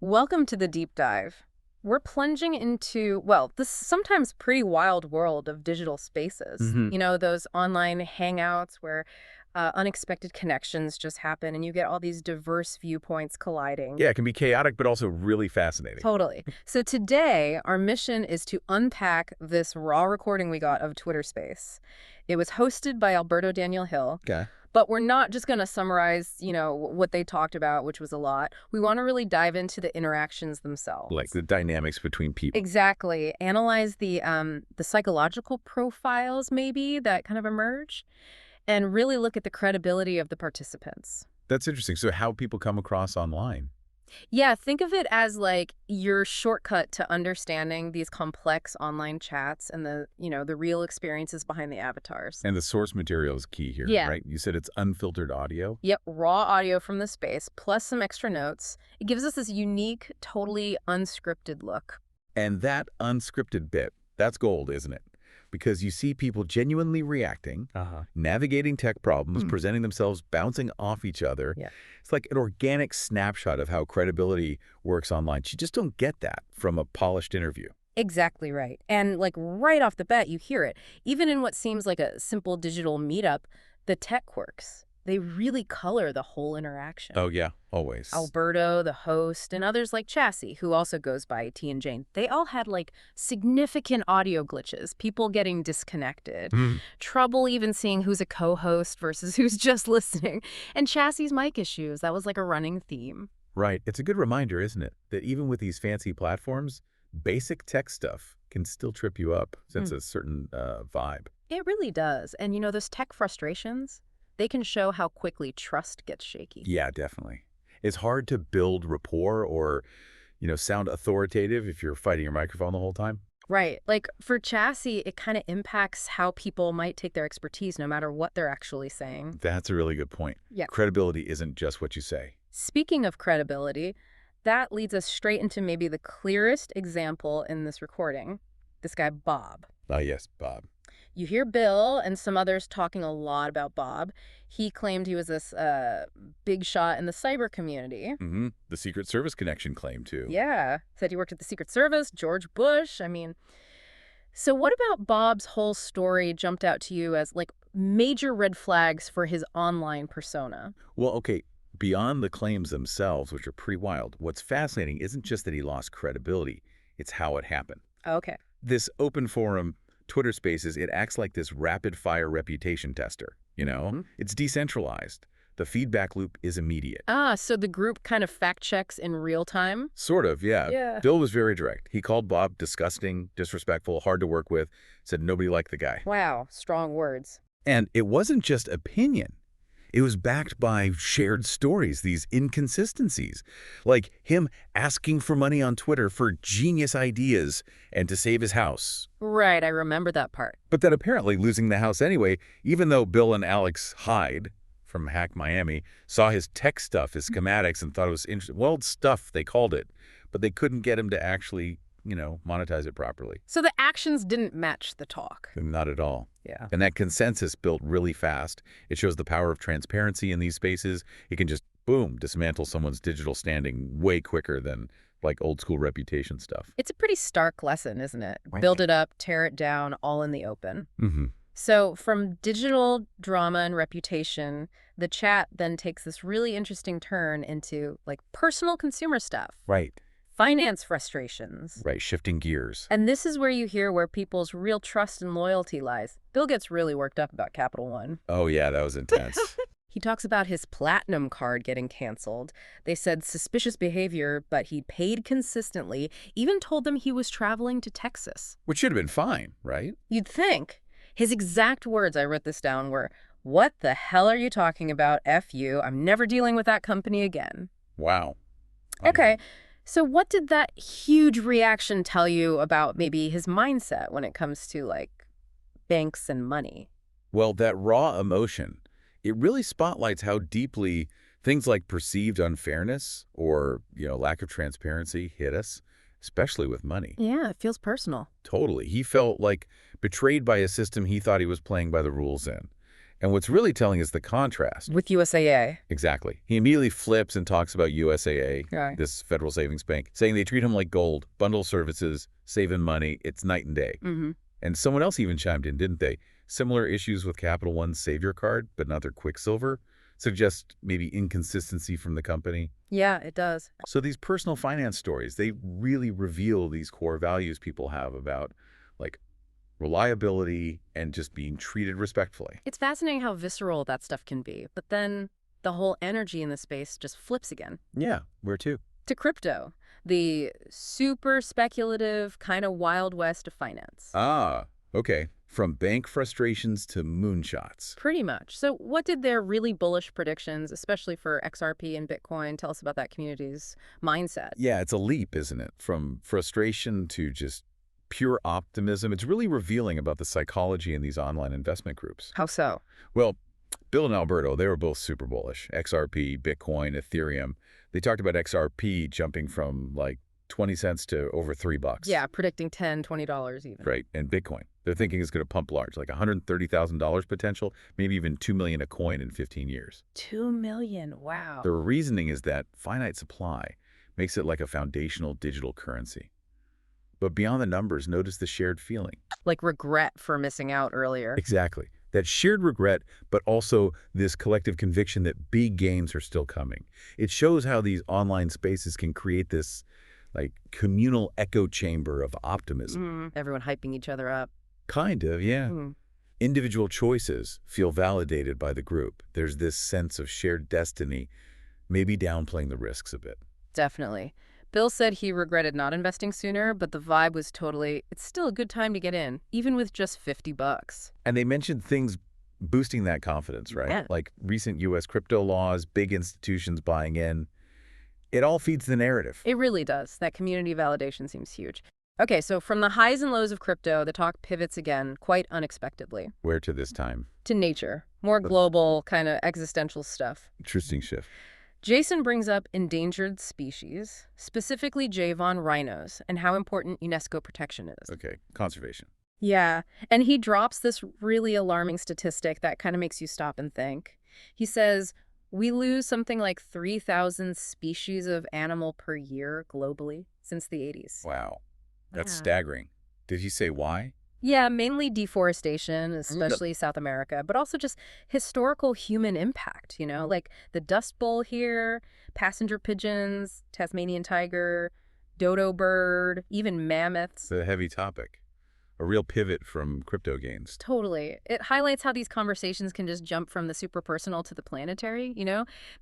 Welcome to the deep dive. We're plunging into, well, this sometimes pretty wild world of digital spaces. hmm Those online hangouts where unexpected connections just happen and you get all these diverse viewpoints colliding. Yeah, it can be chaotic, but also really fascinating. Totally. So today, our mission is to unpack this raw recording we got of Twitter Space. It was hosted by Alberto Daniel Hill, Okay. but we're not just going to summarize, what they talked about, which was a lot. We want to really dive into the interactions Like themselves. the dynamics between people. Exactly. Analyze the psychological profiles maybe that kind of emerge and really look at the credibility of the participants. That's interesting. So how people come across online. Yeah, think of it as like your shortcut to understanding these complex online chats and the real experiences behind the avatars. And the source material is key here, Yeah. right? You said it's unfiltered audio. Yep, raw audio from the space plus some extra notes. It gives us this unique, totally unscripted look. And that unscripted bit, that's gold, isn't it? Because you see people genuinely reacting, navigating tech problems, Hmm. presenting themselves, bouncing off each other. Yeah. It's like an organic snapshot of how credibility works online. You just don't get that from a polished interview. Exactly right. And like right off the bat, you hear it. Even in what seems like a simple digital meetup, the tech quirks, they really color the whole interaction. Oh, yeah, always. Alberto, the host, and others like Chassis, who also goes by T and Jane, they all had like significant audio glitches, people getting disconnected, Mm, trouble even seeing who's a co-host versus who's just listening, and Chassis's mic issues. That was like a running theme. right. It's a good reminder, isn't it, that even with these fancy platforms, basic tech stuff can still trip you up, sense Hmm. a certain vibe. It really does. And those tech frustrations, they can show how quickly trust gets shaky. Yeah, definitely. It's hard to build rapport or, sound authoritative if you're fighting your microphone the whole time. Right. Like for Chassis, it kind of impacts how people might take their expertise no matter what they're actually saying. That's a really good point. Yeah. Credibility isn't just what you say. Speaking of credibility, that leads us straight into maybe the clearest example in this recording. This guy, Bob. Ah, yes, Bob. You hear Bill and some others talking a lot about Bob. He claimed he was this big shot in the cyber community. The Secret Service connection claim, too. Yeah. Said he worked at the Secret Service, George Bush. I mean, so what about Bob's whole story jumped out to you as like major red flags for his online persona? Well, okay, beyond the claims themselves, which are pretty wild, what's fascinating isn't just that he lost credibility, it's how it happened. Okay. This open forum, Twitter Spaces, it acts like this rapid-fire reputation tester, you know? Mhm. It's decentralized. The feedback loop is immediate. Ah, so the group kind of fact checks in real time? Sort of, yeah. Yeah. Bill was very direct. He called Bob disgusting, disrespectful, hard to work with, said nobody liked the guy. Wow, strong words. And it wasn't just opinion. It was backed by shared stories, these inconsistencies, like him asking for money on Twitter for genius ideas and to save his house. Right, I remember that part. But then apparently losing the house anyway, even though Bill and Alex Hyde from Hack Miami saw his tech stuff, his schematics, and thought it was interesting. Well, stuff, they called it, but they couldn't get him to actually, monetize it properly. So the actions didn't match the talk. Not at all. Yeah. And that consensus built really fast. It shows the power of transparency in these spaces. It can just, boom, dismantle someone's digital standing way quicker than like old school reputation stuff. It's a pretty stark lesson, isn't it? Right. Build it up, tear it down, all in the open. Mm-hmm. So from digital drama and reputation, the chat then takes this really interesting turn into like personal consumer stuff, Right. finance frustrations. Right. Shifting gears. And this is where you hear where people's real trust and loyalty lies. Bill gets really worked up about Capital One. Oh, yeah, that was intense. He talks about his platinum card getting canceled. They said suspicious behavior, but he paid consistently, even told them he was traveling to Texas. Which should have been fine, right? You'd think. His exact words, I wrote this down, were, "What the hell are you talking about? F you. I'm never dealing with that company again." Wow. Okay, so what did that huge reaction tell you about maybe his mindset when it comes to, like, banks and money? Well, that raw emotion, it really spotlights how deeply things like perceived unfairness or, lack of transparency hit us, especially with money. Yeah, it feels personal. Totally. He felt like betrayed by a system he thought he was playing by the rules in. And what's really telling is the contrast. With USAA. Exactly. He immediately flips and talks about USAA, Right. this federal savings bank, saying they treat him like gold, bundle services, saving money. It's night and day. Mm-hmm. And someone else even chimed in, didn't they? Similar issues with Capital One's Savior Card, but not their Quicksilver, suggest maybe inconsistency from the company. Yeah, it does. So these personal finance stories, they really reveal these core values people have about, like, reliability and just being treated respectfully. It's fascinating how visceral that stuff can be, but then the whole energy in the space just flips again. Yeah, where to? To crypto, the super speculative kind of wild west of finance. Ah, okay. From bank frustrations to moonshots. Pretty much. So what did their really bullish predictions, especially for XRP and Bitcoin, tell us about that community's mindset? Yeah, it's a leap, isn't it? From frustration to just pure optimism. It's really revealing about the psychology in these online investment groups. How so? Well, Bill and Alberto, they were both super bullish. XRP, Bitcoin, Ethereum. They talked about XRP jumping from like 20 cents to over $3. Yeah, predicting $10, $20 even. Right, and Bitcoin. They're thinking it's going to pump large, like $130,000 potential, maybe even $2 million a coin in 15 years. 2 million, wow. The reasoning is that finite supply makes it like a foundational digital currency. But beyond the numbers, notice the shared feeling. Like regret for missing out earlier. Exactly. That shared regret, but also this collective conviction that big gains are still coming. It shows how these online spaces can create this like communal echo chamber of optimism. Everyone hyping each other up. Kind of, yeah. Individual choices feel validated by the group. There's this sense of shared destiny, maybe downplaying the risks a bit. Definitely. Bill said he regretted not investing sooner, but the vibe was totally, it's still a good time to get in, even with just $50. And they mentioned things boosting that confidence, right? Yeah. Like recent U.S. crypto laws, big institutions buying in. It all feeds the narrative. It really does. That community validation seems huge. Okay, so from the highs and lows of crypto, the talk pivots again, quite unexpectedly. Where to this time? To nature. More global, kind of existential stuff. Interesting shift. Jason brings up endangered species, specifically Javon rhinos, and how important UNESCO protection is. Okay, conservation. Yeah, and he drops this really alarming statistic that kind of makes you stop and think. He says, we lose something like 3,000 species of animal per year globally since the 80s. Wow, that's Yeah. staggering. Did he say why? Yeah, mainly deforestation, especially South America, but also just historical human impact, like the Dust Bowl here, passenger pigeons, Tasmanian tiger, dodo bird, even mammoths. It's a heavy topic. A real pivot from crypto gains. Totally. It highlights how these conversations can just jump from the super personal to the planetary,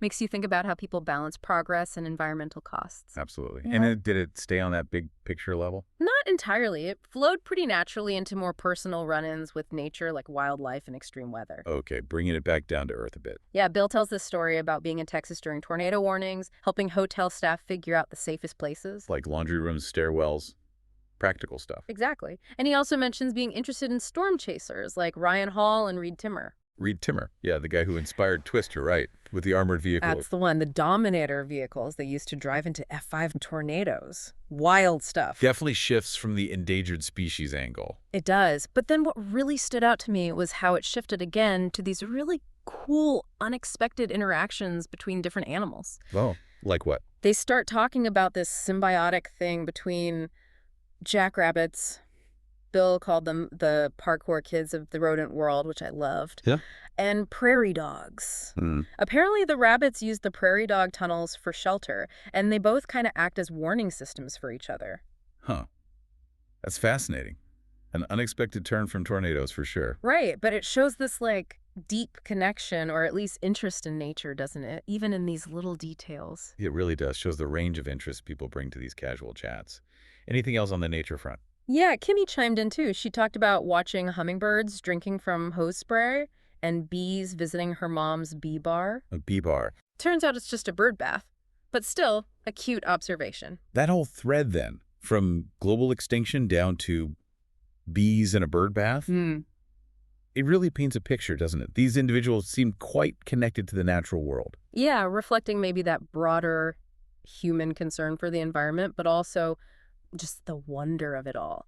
Makes you think about how people balance progress and environmental costs. Absolutely. Yeah. And did it stay on that big picture level? Not entirely. It flowed pretty naturally into more personal run-ins with nature like wildlife and extreme weather. Okay, bringing it back down to earth a bit. Yeah, Bill tells this story about being in Texas during tornado warnings, helping hotel staff figure out the safest places. Like laundry rooms, stairwells, practical stuff. Exactly. And he also mentions being interested in storm chasers like Ryan Hall and Reed Timmer. Reed Timmer, yeah, the guy who inspired Twister, right, with the armored vehicle. That's the one, the Dominator vehicles they used to drive into F5 tornadoes. Wild stuff. Definitely shifts from the endangered species angle. It does. But then what really stood out to me was how it shifted again to these really cool, unexpected interactions between different animals. Oh, like what? They start talking about this symbiotic thing between jackrabbits. Bill called them the parkour kids of the rodent world, which I loved. Yeah. And prairie dogs. Apparently the rabbits use the prairie dog tunnels for shelter, and they both kind of act as warning systems for each other. Huh. That's fascinating. An unexpected turn from tornadoes for sure. Right, but it shows this deep connection, or at least interest in nature, doesn't it? Even in these little details. It really does. Shows the range of interest people bring to these casual chats. Anything else on the nature front? Yeah, Kimmy chimed in too. She talked about watching hummingbirds drinking from hose spray and bees visiting her mom's bee bar. A bee bar. Turns out it's just a bird bath, but still a cute observation. That whole thread then, from global extinction down to bees in a bird bath, it really paints a picture, doesn't it? These individuals seem quite connected to the natural world. Yeah, reflecting maybe that broader human concern for the environment, but also Just the wonder of it all.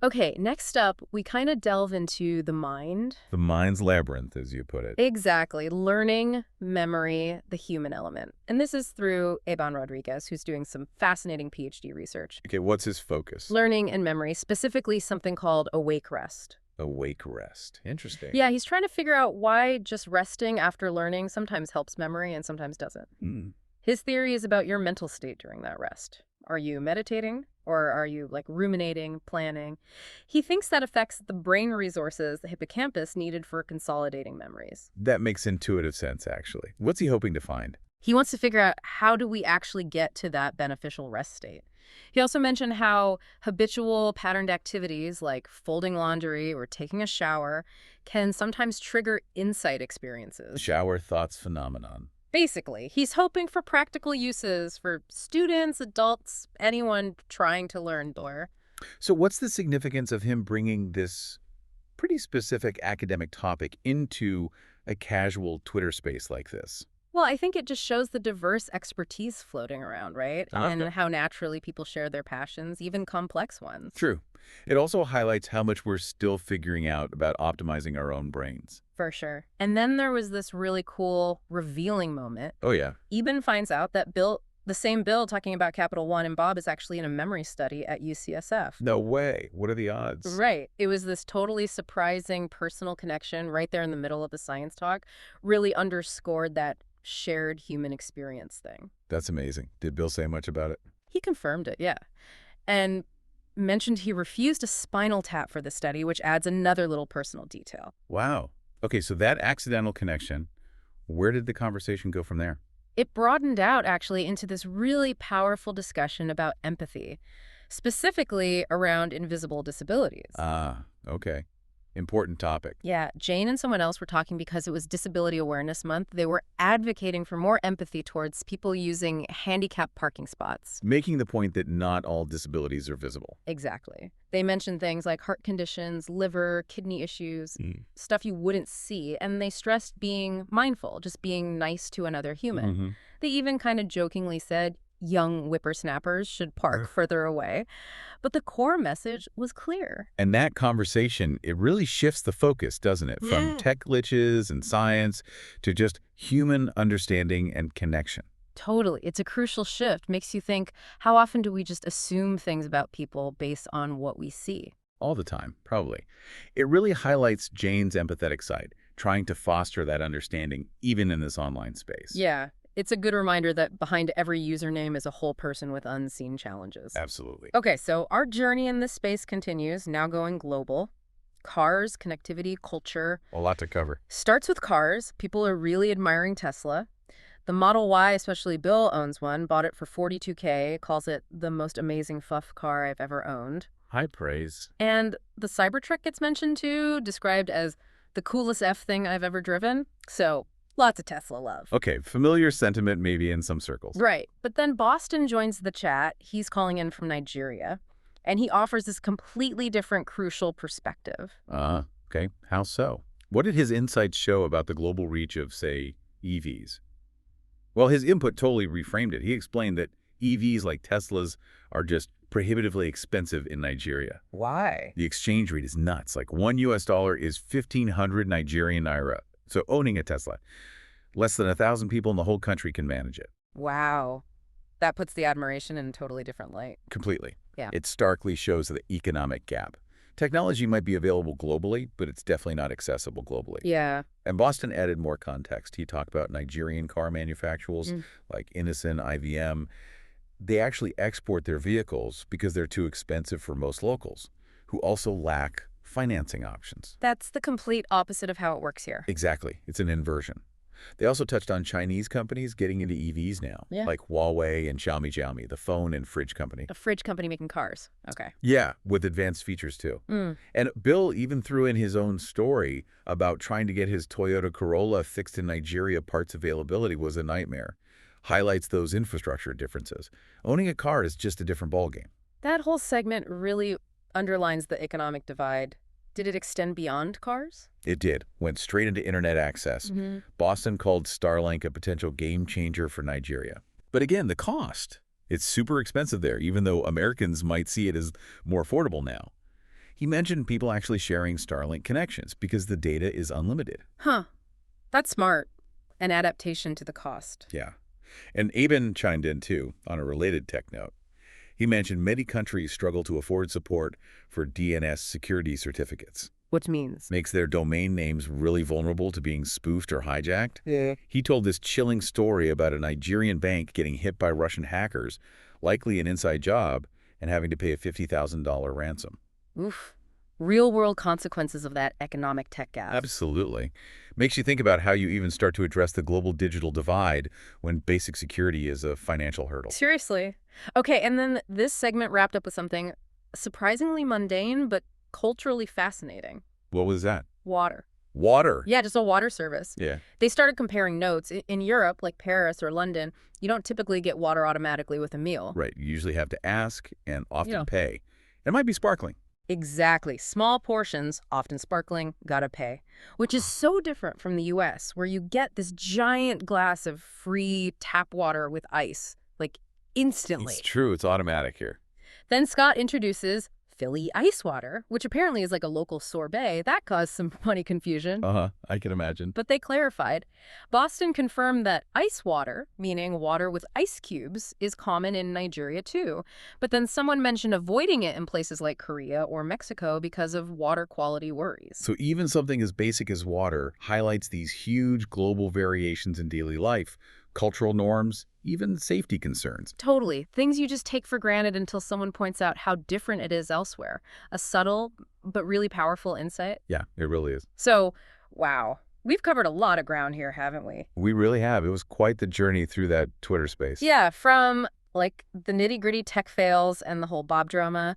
Okay, next up, we kind of delve into the mind. The mind's labyrinth, as you put it. Exactly. Learning, memory, the human element. And this is through Eban Rodriguez, who's doing some fascinating PhD research. Okay, what's his focus? Learning and memory, specifically something called awake rest. Awake rest. Interesting. Yeah, he's trying to figure out why just resting after learning sometimes helps memory and sometimes doesn't. Hmm. His theory is about your mental state during that rest. Are you meditating? Or are you like ruminating, planning? He thinks that affects the brain resources, the hippocampus, needed for consolidating memories. That makes intuitive sense, actually. What's he hoping to find? He wants to figure out how do we actually get to that beneficial rest state. He also mentioned how habitual patterned activities like folding laundry or taking a shower can sometimes trigger insight experiences. Shower thoughts phenomenon. Basically, he's hoping for practical uses for students, adults, anyone trying to learn more. So what's the significance of him bringing this pretty specific academic topic into a casual Twitter space like this? Well, I think it just shows the diverse expertise floating around, right? And how naturally people share their passions, even complex ones. True. It also highlights how much we're still figuring out about optimizing our own brains. For sure. And then there was this really cool revealing moment. Oh, yeah. Eben finds out that the same Bill talking about Capital One and Bob is actually in a memory study at UCSF. No way. What are the odds? Right. It was this totally surprising personal connection right there in the middle of the science talk, really underscored that shared human experience thing. That's amazing. Did Bill say much about it? He confirmed it, yeah. And mentioned he refused a spinal tap for the study, which adds another little personal detail. Wow. Okay, so that accidental connection, where did the conversation go from there? It broadened out, actually, into this really powerful discussion about empathy, specifically around invisible disabilities. Ah, okay. Important topic. Yeah, Jane and someone else were talking because it was Disability Awareness Month. They were advocating for more empathy towards people using handicapped parking spots. Making the point that not all disabilities are visible. Exactly. They mentioned things like heart conditions, liver, kidney issues, stuff you wouldn't see, and they stressed being mindful, just being nice to another human. They even kind of jokingly said young whippersnappers should park further away. But the core message was clear. And that conversation, it really shifts the focus, doesn't it? From tech glitches and science to just human understanding and connection. Totally. It's a crucial shift. Makes you think, how often do we just assume things about people based on what we see? All the time, probably. It really highlights Jane's empathetic side, trying to foster that understanding even in this online space. Yeah. It's a good reminder that behind every username is a whole person with unseen challenges. Absolutely. Okay, so our journey in this space continues, now going global. Cars, connectivity, culture. A lot to cover. Starts with cars. People are really admiring Tesla. The Model Y, especially Bill owns one, bought it for $42K, calls it the most amazing fuff car I've ever owned. High praise. And the Cybertruck gets mentioned too, described as the coolest F thing I've ever driven. So lots of Tesla love. Okay, familiar sentiment maybe in some circles. Right. But then Boston joins the chat. He's calling in from Nigeria. And he offers this completely different, crucial perspective. Okay. How so? What did his insights show about the global reach of, say, EVs? Well, his input totally reframed it. He explained that EVs like Teslas are just prohibitively expensive in Nigeria. Why? The exchange rate is nuts. Like $1 is 1,500 Nigerian naira. So owning a Tesla, less than 1,000 people in the whole country can manage it. Wow. That puts the admiration in a totally different light. Completely. Yeah. It starkly shows the economic gap. Technology might be available globally, but it's definitely not accessible globally. Yeah. And Boston added more context. He talked about Nigerian car manufacturers like Innocent, IVM. They actually export their vehicles because they're too expensive for most locals, who also lack financing options. That's the complete opposite of how it works here. Exactly. It's an inversion. They also touched on Chinese companies getting into EVs now, like Huawei and Xiaomi, the phone and fridge company. A fridge company making cars. Okay. Yeah, with advanced features too. And Bill even threw in his own story about trying to get his Toyota Corolla fixed in Nigeria. Parts availability was a nightmare. Highlights those infrastructure differences. Owning a car is just a different ballgame. That whole segment really underlines the economic divide. Did it extend beyond cars? It did. Went straight into internet access. Boston called Starlink a potential game changer for Nigeria. But again, the cost. It's super expensive there, even though Americans might see it as more affordable now. He mentioned people actually sharing Starlink connections because the data is unlimited. Huh. That's smart. An adaptation to the cost. Yeah. And Aben chimed in, too, on a related tech note. He mentioned many countries struggle to afford support for DNS security certificates. Which means? Makes their domain names really vulnerable to being spoofed or hijacked. Yeah. He told this chilling story about a Nigerian bank getting hit by Russian hackers, likely an inside job, and having to pay a $50,000 ransom. Oof. Real-world consequences of that economic tech gap. Absolutely. Makes you think about how you even start to address the global digital divide when basic security is a financial hurdle. Seriously. Okay, and then this segment wrapped up with something surprisingly mundane, but culturally fascinating. What was that? Water. Water. Yeah, just a water service. Yeah. They started comparing notes. In Europe, like Paris or London, you don't typically get water automatically with a meal. Right. You usually have to ask and often Yeah. pay. It might be sparkling. Exactly. Small portions, often sparkling, gotta pay. Which is so different from the US, where you get this giant glass of free tap water with ice, like instantly. It's true. It's automatic here. Then Scott introduces Philly ice water, which apparently is like a local sorbet. That caused some funny confusion. I can imagine. But they clarified. Boston confirmed that ice water, meaning water with ice cubes, is common in Nigeria too. But then someone mentioned avoiding it in places like Korea or Mexico because of water quality worries. So even something as basic as water highlights these huge global variations in daily life, cultural norms, even safety concerns. Totally. Things you just take for granted until someone points out how different it is elsewhere. A subtle but really powerful insight. Yeah, it really is. So, wow. We've covered a lot of ground here, haven't we? We really have. It was quite the journey through that Twitter space. Yeah, from like the nitty-gritty tech fails and the whole Bob drama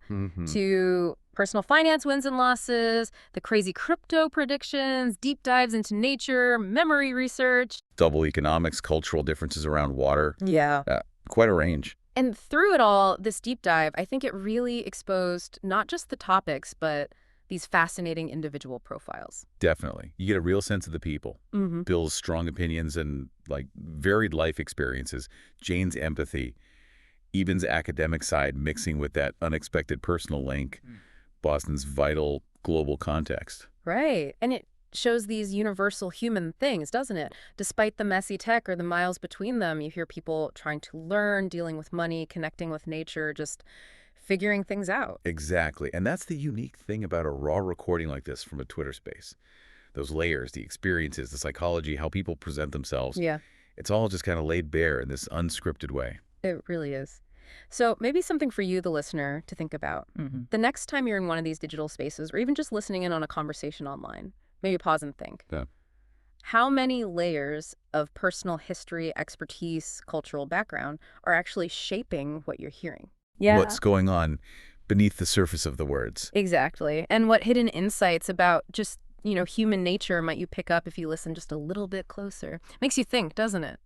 to personal finance wins and losses, the crazy crypto predictions, deep dives into nature, memory research. Double economics, cultural differences around water. Yeah. Quite a range. And through it all, this deep dive, I think it really exposed not just the topics, but these fascinating individual profiles. Definitely. You get a real sense of the people. Bill's strong opinions and varied life experiences, Jane's empathy, Eben's academic side mixing with that unexpected personal link, Boston's vital global context. Right. And it shows these universal human things, doesn't it? Despite the messy tech or the miles between them, you hear people trying to learn, dealing with money, connecting with nature, just figuring things out. Exactly. And that's the unique thing about a raw recording like this from a Twitter space. Those layers, the experiences, the psychology, how people present themselves. Yeah. It's all just kind of laid bare in this unscripted way. It really is. So maybe something for you, the listener, to think about. The next time you're in one of these digital spaces, or even just listening in on a conversation online, maybe pause and think. Yeah. How many layers of personal history, expertise, cultural background are actually shaping what you're hearing? Yeah. What's going on beneath the surface of the words. Exactly. And what hidden insights about just, human nature might you pick up if you listen just a little bit closer? Makes you think, doesn't it?